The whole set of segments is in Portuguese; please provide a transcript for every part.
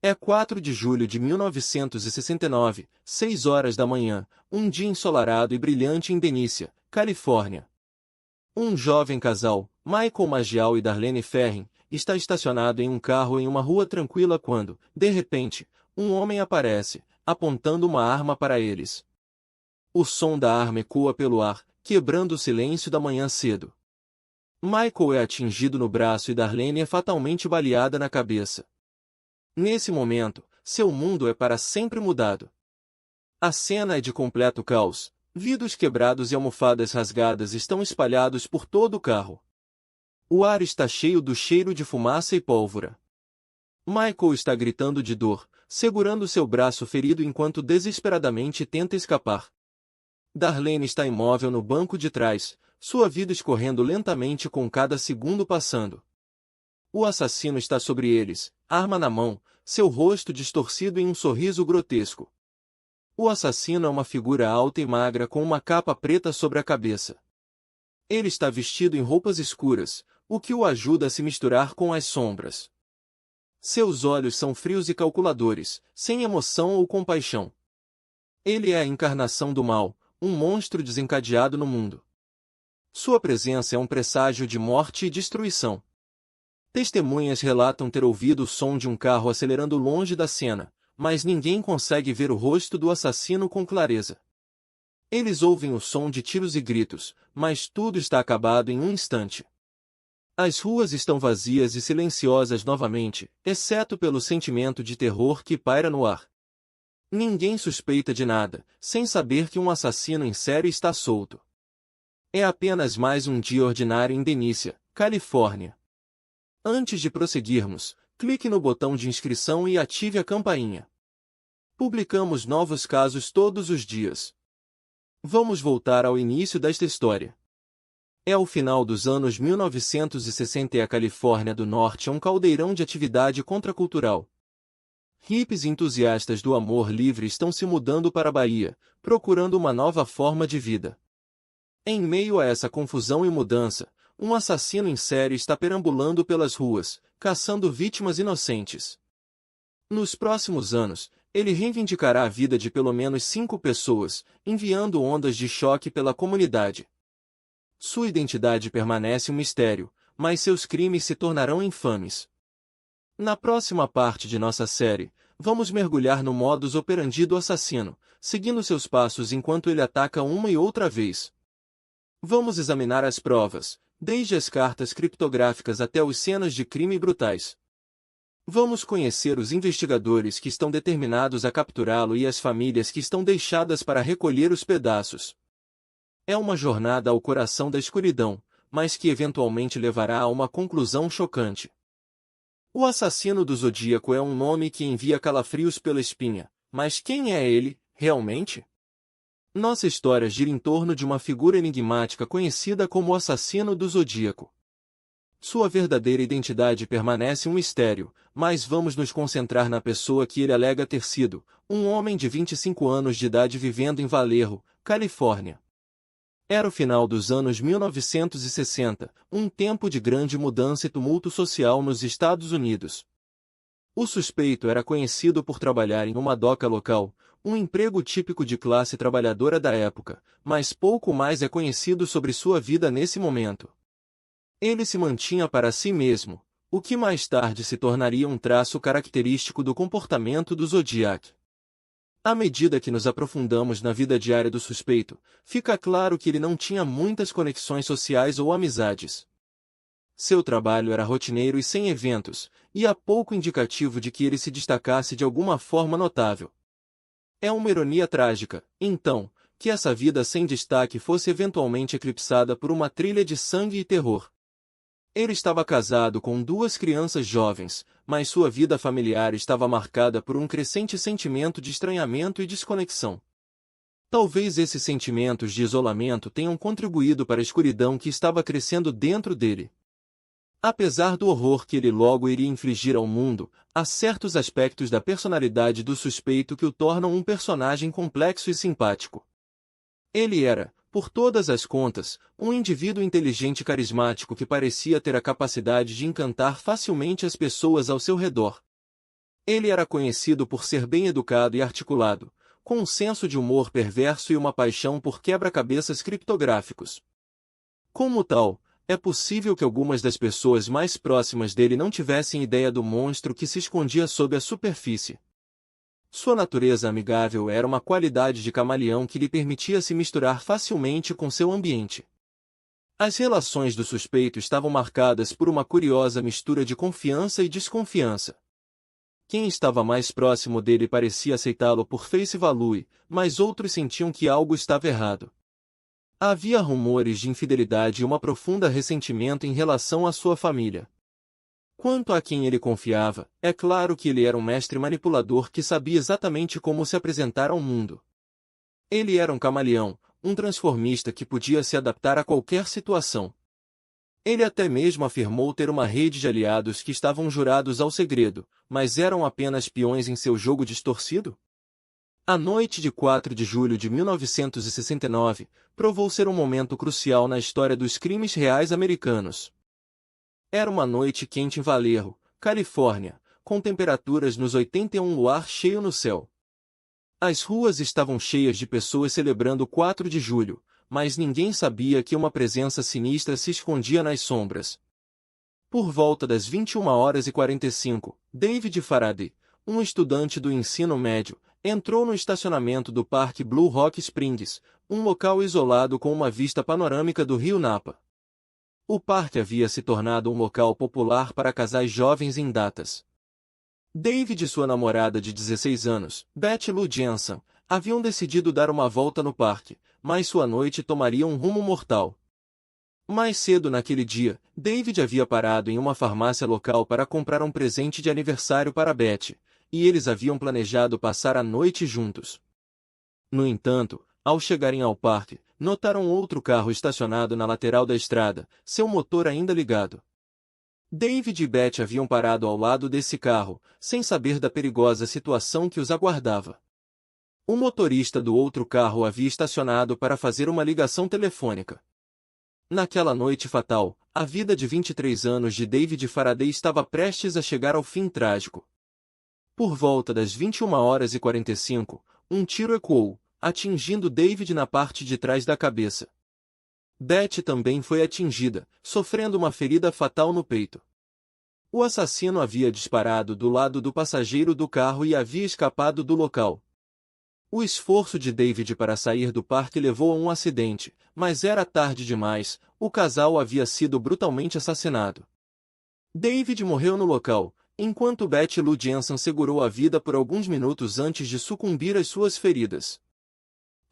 É 4 de julho de 1969, 6 horas da manhã, um dia ensolarado e brilhante em Denícia, Califórnia. Um jovem casal, Michael Magial e Darlene Ferrin, está estacionado em um carro em uma rua tranquila quando, de repente, um homem aparece, apontando uma arma para eles. O som da arma ecoa pelo ar, quebrando o silêncio da manhã cedo. Michael é atingido no braço e Darlene é fatalmente baleada na cabeça. Nesse momento, seu mundo é para sempre mudado. A cena é de completo caos. Vidros quebrados e almofadas rasgadas estão espalhados por todo o carro. O ar está cheio do cheiro de fumaça e pólvora. Michael está gritando de dor, segurando seu braço ferido enquanto desesperadamente tenta escapar. Darlene está imóvel no banco de trás, sua vida escorrendo lentamente com cada segundo passando. O assassino está sobre eles, arma na mão, seu rosto distorcido em um sorriso grotesco. O assassino é uma figura alta e magra com uma capa preta sobre a cabeça. Ele está vestido em roupas escuras, o que o ajuda a se misturar com as sombras. Seus olhos são frios e calculadores, sem emoção ou compaixão. Ele é a encarnação do mal, um monstro desencadeado no mundo. Sua presença é um presságio de morte e destruição. Testemunhas relatam ter ouvido o som de um carro acelerando longe da cena, mas ninguém consegue ver o rosto do assassino com clareza. Eles ouvem o som de tiros e gritos, mas tudo está acabado em um instante. As ruas estão vazias e silenciosas novamente, exceto pelo sentimento de terror que paira no ar. Ninguém suspeita de nada, sem saber que um assassino em série está solto. É apenas mais um dia ordinário em Denícia, Califórnia. Antes de prosseguirmos, clique no botão de inscrição e ative a campainha. Publicamos novos casos todos os dias. Vamos voltar ao início desta história. É o final dos anos 1960 e a Califórnia do Norte é um caldeirão de atividade contracultural. Hippies e entusiastas do amor livre estão se mudando para a Bahia, procurando uma nova forma de vida. Em meio a essa confusão e mudança, um assassino em série está perambulando pelas ruas, caçando vítimas inocentes. Nos próximos anos, ele reivindicará a vida de pelo menos 5 pessoas, enviando ondas de choque pela comunidade. Sua identidade permanece um mistério, mas seus crimes se tornarão infames. Na próxima parte de nossa série, vamos mergulhar no modus operandi do assassino, seguindo seus passos enquanto ele ataca uma e outra vez. Vamos examinar as provas, desde as cartas criptográficas até as cenas de crime brutais. Vamos conhecer os investigadores que estão determinados a capturá-lo e as famílias que estão deixadas para recolher os pedaços. É uma jornada ao coração da escuridão, mas que eventualmente levará a uma conclusão chocante. O assassino do Zodíaco é um nome que envia calafrios pela espinha, mas quem é ele, realmente? Nossa história gira em torno de uma figura enigmática conhecida como o assassino do Zodíaco. Sua verdadeira identidade permanece um mistério, mas vamos nos concentrar na pessoa que ele alega ter sido, um homem de 25 anos de idade vivendo em Vallejo, Califórnia. Era o final dos anos 1960, um tempo de grande mudança e tumulto social nos Estados Unidos. O suspeito era conhecido por trabalhar em uma doca local, um emprego típico de classe trabalhadora da época, mas pouco mais é conhecido sobre sua vida nesse momento. Ele se mantinha para si mesmo, o que mais tarde se tornaria um traço característico do comportamento do Zodiac. À medida que nos aprofundamos na vida diária do suspeito, fica claro que ele não tinha muitas conexões sociais ou amizades. Seu trabalho era rotineiro e sem eventos, e há pouco indicativo de que ele se destacasse de alguma forma notável. É uma ironia trágica, então, que essa vida sem destaque fosse eventualmente eclipsada por uma trilha de sangue e terror. Ele estava casado com 2 crianças jovens, mas sua vida familiar estava marcada por um crescente sentimento de estranhamento e desconexão. Talvez esses sentimentos de isolamento tenham contribuído para a escuridão que estava crescendo dentro dele. Apesar do horror que ele logo iria infligir ao mundo, há certos aspectos da personalidade do suspeito que o tornam um personagem complexo e simpático. Ele era, por todas as contas, um indivíduo inteligente e carismático que parecia ter a capacidade de encantar facilmente as pessoas ao seu redor. Ele era conhecido por ser bem educado e articulado, com um senso de humor perverso e uma paixão por quebra-cabeças criptográficos. Como tal, é possível que algumas das pessoas mais próximas dele não tivessem ideia do monstro que se escondia sob a superfície. Sua natureza amigável era uma qualidade de camaleão que lhe permitia se misturar facilmente com seu ambiente. As relações do suspeito estavam marcadas por uma curiosa mistura de confiança e desconfiança. Quem estava mais próximo dele parecia aceitá-lo por face value, mas outros sentiam que algo estava errado. Havia rumores de infidelidade e um profundo ressentimento em relação à sua família. Quanto a quem ele confiava, é claro que ele era um mestre manipulador que sabia exatamente como se apresentar ao mundo. Ele era um camaleão, um transformista que podia se adaptar a qualquer situação. Ele até mesmo afirmou ter uma rede de aliados que estavam jurados ao segredo, mas eram apenas peões em seu jogo distorcido? A noite de 4 de julho de 1969 provou ser um momento crucial na história dos crimes reais americanos. Era uma noite quente em Vallejo, Califórnia, com temperaturas nos 81, luar cheio no céu. As ruas estavam cheias de pessoas celebrando o 4 de julho, mas ninguém sabia que uma presença sinistra se escondia nas sombras. Por volta das 21h45, David Faraday, um estudante do ensino médio, entrou no estacionamento do Parque Blue Rock Springs, um local isolado com uma vista panorâmica do rio Napa. O parque havia se tornado um local popular para casais jovens em datas. David e sua namorada de 16 anos, Betty Lou Jensen, haviam decidido dar uma volta no parque, mas sua noite tomaria um rumo mortal. Mais cedo naquele dia, David havia parado em uma farmácia local para comprar um presente de aniversário para Betty, e eles haviam planejado passar a noite juntos. No entanto, ao chegarem ao parque, notaram outro carro estacionado na lateral da estrada, seu motor ainda ligado. David e Betty haviam parado ao lado desse carro, sem saber da perigosa situação que os aguardava. O motorista do outro carro havia estacionado para fazer uma ligação telefônica. Naquela noite fatal, a vida de 23 anos de David Faraday estava prestes a chegar ao fim trágico. Por volta das 21h45, um tiro ecoou, atingindo David na parte de trás da cabeça. Betty também foi atingida, sofrendo uma ferida fatal no peito. O assassino havia disparado do lado do passageiro do carro e havia escapado do local. O esforço de David para sair do parque levou a um acidente, mas era tarde demais, o casal havia sido brutalmente assassinado. David morreu no local, enquanto Betty Lou Jensen segurou a vida por alguns minutos antes de sucumbir às suas feridas.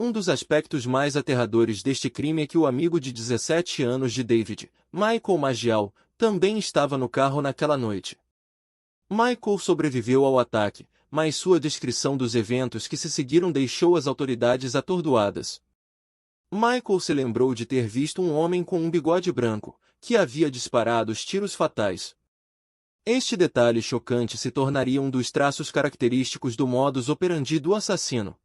Um dos aspectos mais aterradores deste crime é que o amigo de 17 anos de David, Michael Magial, também estava no carro naquela noite. Michael sobreviveu ao ataque, mas sua descrição dos eventos que se seguiram deixou as autoridades atordoadas. Michael se lembrou de ter visto um homem com um bigode branco, que havia disparado os tiros fatais. Este detalhe chocante se tornaria um dos traços característicos do modus operandi do assassino.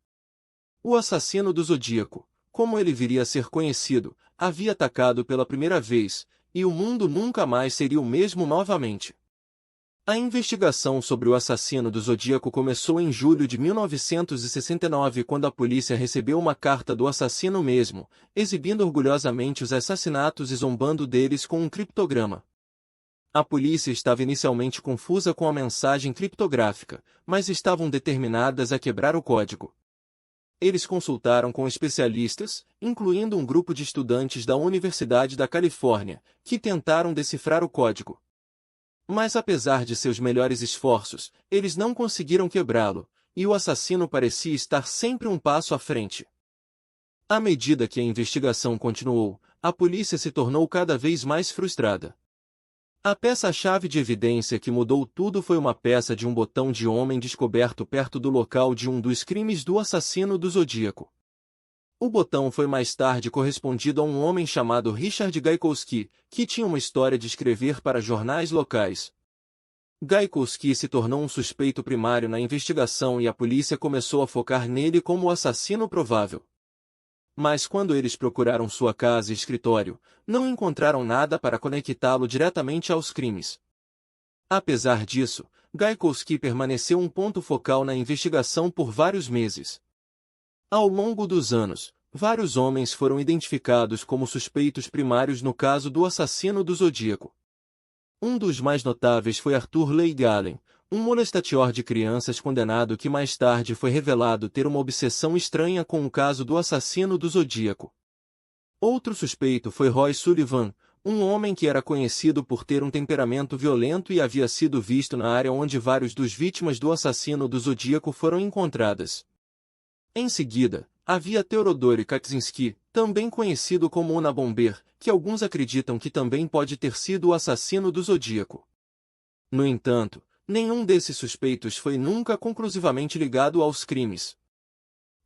O assassino do Zodíaco, como ele viria a ser conhecido, havia atacado pela primeira vez, e o mundo nunca mais seria o mesmo novamente. A investigação sobre o assassino do Zodíaco começou em julho de 1969 quando a polícia recebeu uma carta do assassino mesmo, exibindo orgulhosamente os assassinatos e zombando deles com um criptograma. A polícia estava inicialmente confusa com a mensagem criptográfica, mas estavam determinadas a quebrar o código. Eles consultaram com especialistas, incluindo um grupo de estudantes da Universidade da Califórnia, que tentaram decifrar o código. Mas apesar de seus melhores esforços, eles não conseguiram quebrá-lo, e o assassino parecia estar sempre um passo à frente. À medida que a investigação continuou, a polícia se tornou cada vez mais frustrada. A peça-chave de evidência que mudou tudo foi uma peça de um botão de homem descoberto perto do local de um dos crimes do assassino do Zodíaco. O botão foi mais tarde correspondido a um homem chamado Richard Gaikowski, que tinha uma história de escrever para jornais locais. Gaikowski se tornou um suspeito primário na investigação e a polícia começou a focar nele como o assassino provável. Mas quando eles procuraram sua casa e escritório, não encontraram nada para conectá-lo diretamente aos crimes. Apesar disso, Gaikowski permaneceu um ponto focal na investigação por vários meses. Ao longo dos anos, vários homens foram identificados como suspeitos primários no caso do assassino do Zodíaco. Um dos mais notáveis foi Arthur Leigh Gallen, um molestador de crianças condenado que mais tarde foi revelado ter uma obsessão estranha com o caso do assassino do Zodíaco. Outro suspeito foi Roy Sullivan, um homem que era conhecido por ter um temperamento violento e havia sido visto na área onde vários dos vítimas do assassino do Zodíaco foram encontradas. Em seguida, havia Theodore Kaczynski, também conhecido como Una Bomber, que alguns acreditam que também pode ter sido o assassino do Zodíaco. No entanto, nenhum desses suspeitos foi nunca conclusivamente ligado aos crimes.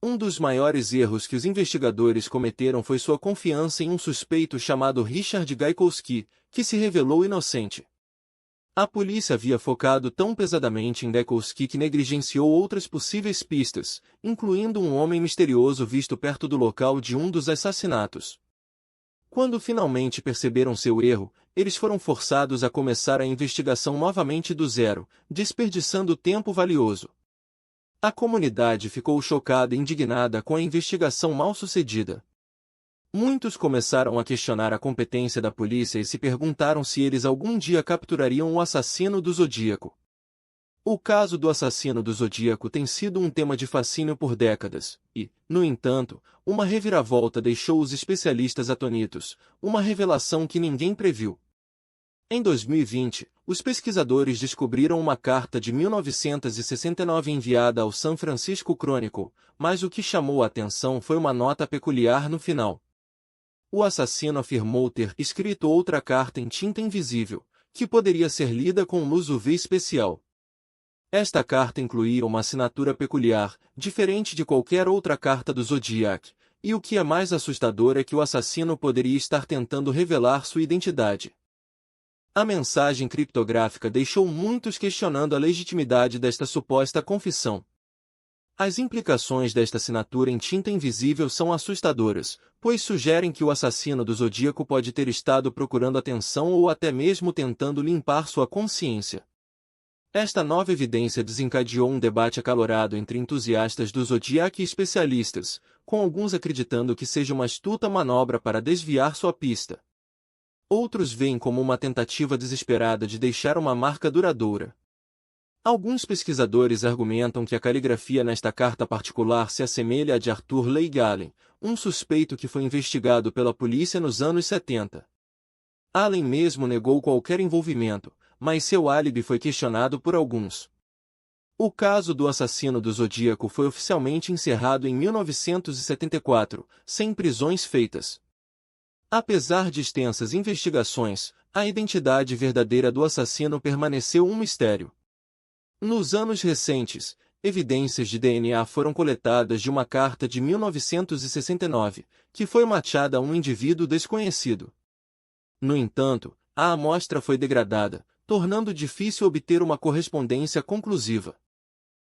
Um dos maiores erros que os investigadores cometeram foi sua confiança em um suspeito chamado Richard Gaikowski, que se revelou inocente. A polícia havia focado tão pesadamente em Gaikowski que negligenciou outras possíveis pistas, incluindo um homem misterioso visto perto do local de um dos assassinatos. Quando finalmente perceberam seu erro, eles foram forçados a começar a investigação novamente do zero, desperdiçando tempo valioso. A comunidade ficou chocada e indignada com a investigação mal-sucedida. Muitos começaram a questionar a competência da polícia e se perguntaram se eles algum dia capturariam o assassino do Zodíaco. O caso do assassino do Zodíaco tem sido um tema de fascínio por décadas, e, no entanto, uma reviravolta deixou os especialistas atônitos, uma revelação que ninguém previu. Em 2020, os pesquisadores descobriram uma carta de 1969 enviada ao San Francisco Chronicle, mas o que chamou a atenção foi uma nota peculiar no final. O assassino afirmou ter escrito outra carta em tinta invisível, que poderia ser lida com luz UV especial. Esta carta incluía uma assinatura peculiar, diferente de qualquer outra carta do Zodiac, e o que é mais assustador é que o assassino poderia estar tentando revelar sua identidade. A mensagem criptográfica deixou muitos questionando a legitimidade desta suposta confissão. As implicações desta assinatura em tinta invisível são assustadoras, pois sugerem que o assassino do Zodíaco pode ter estado procurando atenção ou até mesmo tentando limpar sua consciência. Esta nova evidência desencadeou um debate acalorado entre entusiastas do Zodiac e especialistas, com alguns acreditando que seja uma astuta manobra para desviar sua pista. Outros veem como uma tentativa desesperada de deixar uma marca duradoura. Alguns pesquisadores argumentam que a caligrafia nesta carta particular se assemelha à de Arthur Leigh Gallen, um suspeito que foi investigado pela polícia nos anos 70. Allen mesmo negou qualquer envolvimento, mas seu álibi foi questionado por alguns. O caso do assassino do Zodíaco foi oficialmente encerrado em 1974, sem prisões feitas. Apesar de extensas investigações, a identidade verdadeira do assassino permaneceu um mistério. Nos anos recentes, evidências de DNA foram coletadas de uma carta de 1969, que foi matchada a um indivíduo desconhecido. No entanto, a amostra foi degradada, tornando difícil obter uma correspondência conclusiva.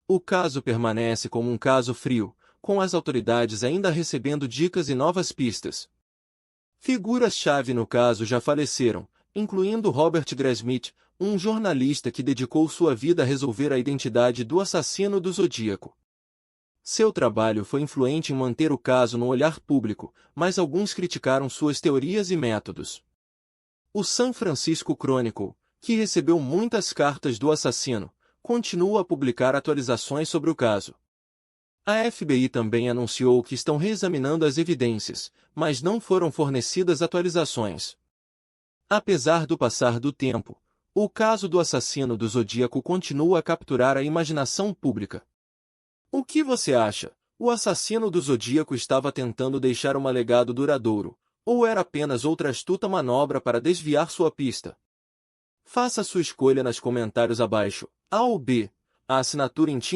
O caso permanece como um caso frio, com as autoridades ainda recebendo dicas e novas pistas. Figuras-chave no caso já faleceram, incluindo Robert Graysmith, um jornalista que dedicou sua vida a resolver a identidade do assassino do Zodíaco. Seu trabalho foi influente em manter o caso no olhar público, mas alguns criticaram suas teorias e métodos. O San Francisco Chronicle, que recebeu muitas cartas do assassino, continua a publicar atualizações sobre o caso. A FBI também anunciou que estão reexaminando as evidências, mas não foram fornecidas atualizações. Apesar do passar do tempo, o caso do assassino do Zodíaco continua a capturar a imaginação pública. O que você acha? O assassino do Zodíaco estava tentando deixar um legado duradouro, ou era apenas outra astuta manobra para desviar sua pista? Faça sua escolha nos comentários abaixo. A ou B. A assinatura em tinta